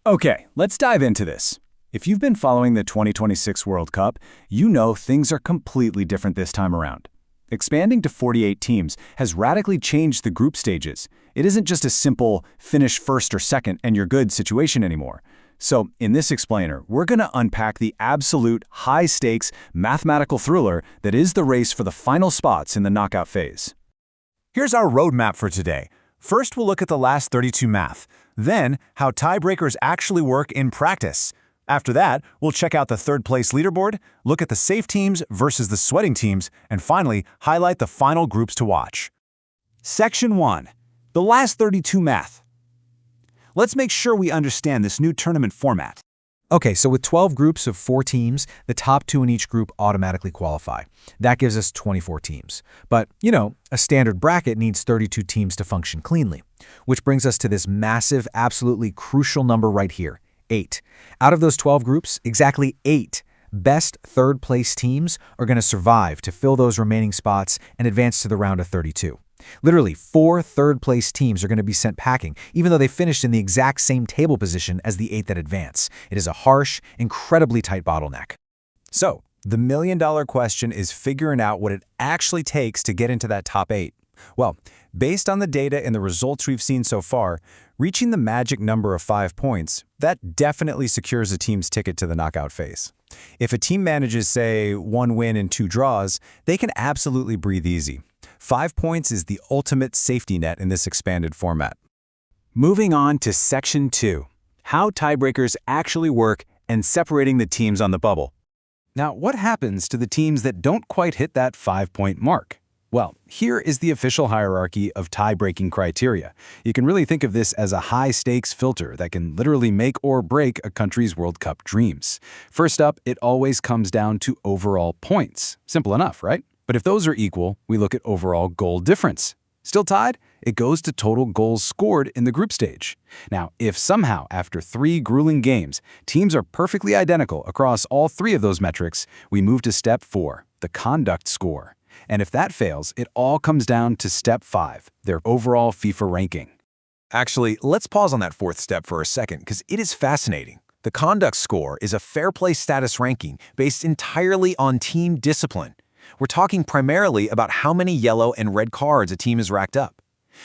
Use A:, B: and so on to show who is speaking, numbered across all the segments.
A: Okay, let's dive into this. If you've been following the 2026 World Cup, you know things are completely different this time around. Expanding to 48 teams has radically changed the group stages. It isn't just a simple finish first or second and you're good situation anymore. So, in this explainer, we're going to unpack the absolute high-stakes mathematical thriller that is the race for the final spots in the knockout phase.
B: Here's our roadmap for today. First, we'll look at the last 32 math. Then, how tiebreakers actually work in practice. After that, we'll check out the third-place leaderboard, look at the safe teams versus the sweating teams, and finally, highlight the final groups to watch. Section 1. The last 32 math. Let's make sure we understand this new tournament format.
C: Okay, so with 12 groups of 4 teams, the top 2 in each group automatically qualify. That gives us 24 teams. But, a standard bracket needs 32 teams to function cleanly. Which brings us to this massive, absolutely crucial number right here, 8. Out of those 12 groups, exactly 8 best third-place teams are going to survive to fill those remaining spots and advance to the round of 32. Literally, 4 third-place teams are going to be sent packing, even though they finished in the exact same table position as the 8 that advance. It is a harsh, incredibly tight bottleneck.
B: So, the million-dollar question is figuring out what it actually takes to get into that top 8. Well, based on the data and the results we've seen so far, reaching the magic number of 5 points, that definitely secures a team's ticket to the knockout phase. If a team manages, say, 1 win and 2 draws, they can absolutely breathe easy. 5 points is the ultimate safety net in this expanded format.
A: Moving on to Section 2, how tiebreakers actually work and separating the teams on the bubble. Now, what happens to the teams that don't quite hit that 5-point mark? Well, here is the official hierarchy of tie-breaking criteria. You can really think of this as a high-stakes filter that can literally make or break a country's World Cup dreams. First up, it always comes down to overall points. Simple enough, right? But if those are equal, we look at overall goal difference. Still tied? It goes to total goals scored in the group stage. Now, if somehow, after 3 grueling games, teams are perfectly identical across all 3 of those metrics, we move to step 4, the conduct score. And if that fails, it all comes down to step 5, their overall FIFA ranking.
B: Actually, let's pause on that 4th step for a second because it is fascinating. The conduct score is a fair play status ranking based entirely on team discipline. We're talking primarily about how many yellow and red cards a team has racked up.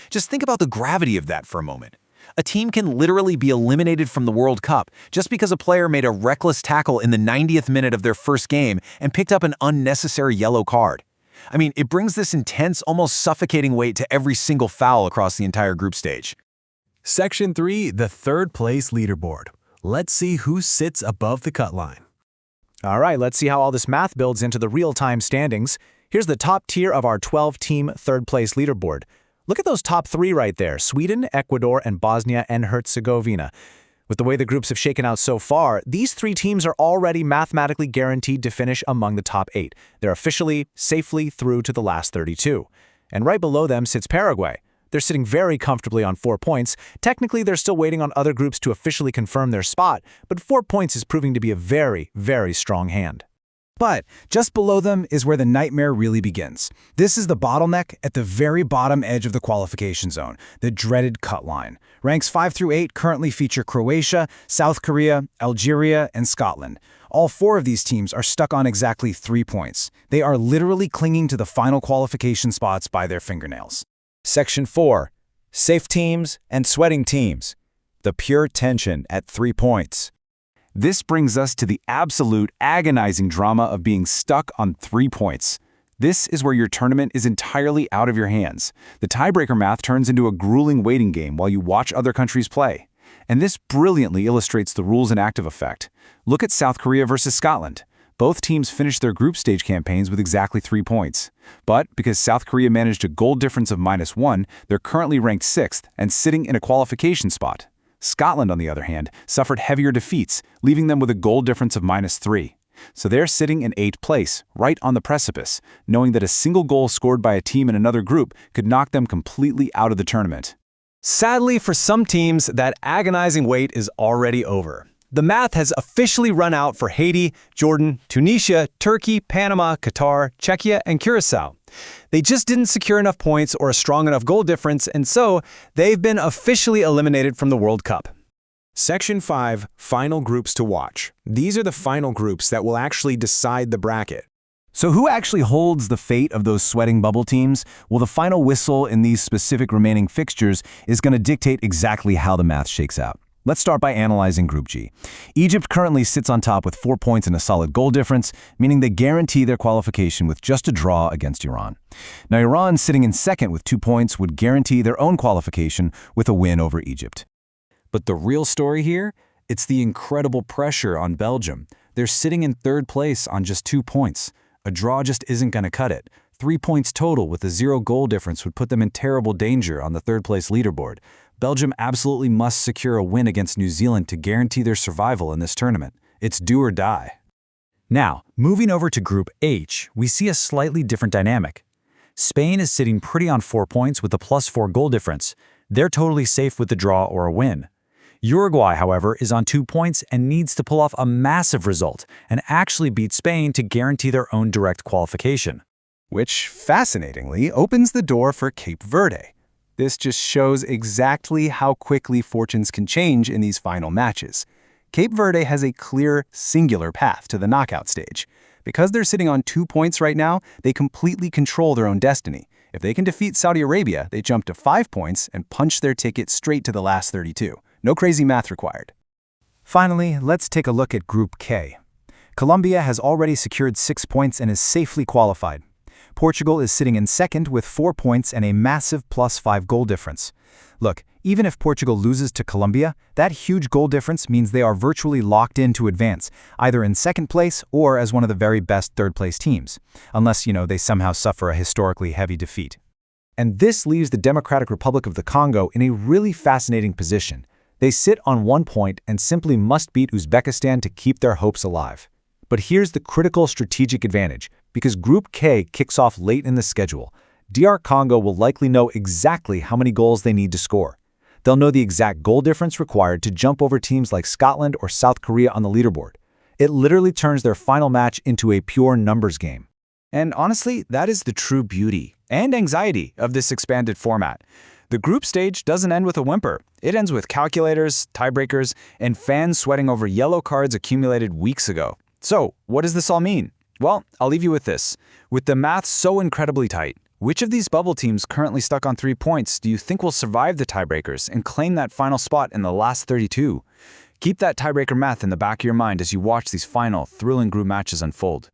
B: Just think about the gravity of that for a moment. A team can literally be eliminated from the World Cup just because a player made a reckless tackle in the 90th minute of their first game and picked up an unnecessary yellow card. I mean, it brings this intense, almost suffocating weight to every single foul across the entire group stage.
D: Section 3, the third-place leaderboard. Let's see who sits above the cut line.
C: All right, let's see how all this math builds into the real-time standings. Here's the top tier of our 12-team third-place leaderboard. Look at those top 3 right there, Sweden, Ecuador, and Bosnia and Herzegovina. With the way the groups have shaken out so far, these 3 teams are already mathematically guaranteed to finish among the top 8. They're officially, safely through to the last 32. And right below them sits Paraguay. They're sitting very comfortably on 4 points. Technically, they're still waiting on other groups to officially confirm their spot, but 4 points is proving to be a very, very strong hand.
A: But just below them is where the nightmare really begins. This is the bottleneck at the very bottom edge of the qualification zone, the dreaded cut line. Ranks 5 through 8 currently feature Croatia, South Korea, Algeria, and Scotland. All 4 of these teams are stuck on exactly 3 points. They are literally clinging to the final qualification spots by their fingernails.
E: Section 4. Safe teams and sweating teams. The pure tension at 3 points.
A: This brings us to the absolute agonizing drama of being stuck on 3 points. This is where your tournament is entirely out of your hands. The tiebreaker math turns into a grueling waiting game while you watch other countries play. And this brilliantly illustrates the rules in active effect. Look at South Korea versus Scotland. Both teams finished their group stage campaigns with exactly 3 points. But because South Korea managed a goal difference of -1, they're currently ranked 6th and sitting in a qualification spot. Scotland, on the other hand, suffered heavier defeats, leaving them with a goal difference of -3. So they're sitting in 8th place, right on the precipice, knowing that a single goal scored by a team in another group could knock them completely out of the tournament.
D: Sadly, for some teams, that agonizing wait is already over. The math has officially run out for Haiti, Jordan, Tunisia, Turkey, Panama, Qatar, Czechia, and Curacao. They just didn't secure enough points or a strong enough goal difference, and so they've been officially eliminated from the World Cup.
A: Section 5, Final Groups to Watch. These are the final groups that will actually decide the bracket.
C: So who actually holds the fate of those sweating bubble teams? Well, the final whistle in these specific remaining fixtures is going to dictate exactly how the math shakes out. Let's start by analyzing Group G. Egypt currently sits on top with 4 points and a solid goal difference, meaning they guarantee their qualification with just a draw against Iran. Now, Iran, sitting in second with 2 points, would guarantee their own qualification with a win over Egypt.
E: But the real story here? It's the incredible pressure on Belgium. They're sitting in third place on just 2 points. A draw just isn't going to cut it. 3 points total with a 0 goal difference would put them in terrible danger on the third-place leaderboard. Belgium absolutely must secure a win against New Zealand to guarantee their survival in this tournament. It's do or die.
D: Now, moving over to Group H, we see a slightly different dynamic. Spain is sitting pretty on 4 points with a +4 goal difference. They're totally safe with the draw or a win. Uruguay, however, is on 2 points and needs to pull off a massive result and actually beat Spain to guarantee their own direct qualification.
A: Which, fascinatingly, opens the door for Cape Verde. This just shows exactly how quickly fortunes can change in these final matches. Cape Verde has a clear, singular path to the knockout stage. Because they're sitting on 2 points right now, they completely control their own destiny. If they can defeat Saudi Arabia, they jump to 5 points and punch their ticket straight to the last 32. No crazy math required.
C: Finally, let's take a look at Group K. Colombia has already secured 6 points and is safely qualified. Portugal is sitting in second with 4 points and a massive +5 goal difference. Look, even if Portugal loses to Colombia, that huge goal difference means they are virtually locked in to advance, either in second place or as one of the very best third-place teams, unless, they somehow suffer a historically heavy defeat.
E: And this leaves the Democratic Republic of the Congo in a really fascinating position. They sit on 1 point and simply must beat Uzbekistan to keep their hopes alive. But here's the critical strategic advantage, because Group K kicks off late in the schedule. DR Congo will likely know exactly how many goals they need to score. They'll know the exact goal difference required to jump over teams like Scotland or South Korea on the leaderboard. It literally turns their final match into a pure numbers game.
D: And honestly, that is the true beauty and anxiety of this expanded format. The group stage doesn't end with a whimper. It ends with calculators, tiebreakers, and fans sweating over yellow cards accumulated weeks ago. So, what does this all mean? Well, I'll leave you with this. With the math so incredibly tight, which of these bubble teams currently stuck on 3 points do you think will survive the tiebreakers and claim that final spot in the last 32? Keep that tiebreaker math in the back of your mind as you watch these final, thrilling group matches unfold.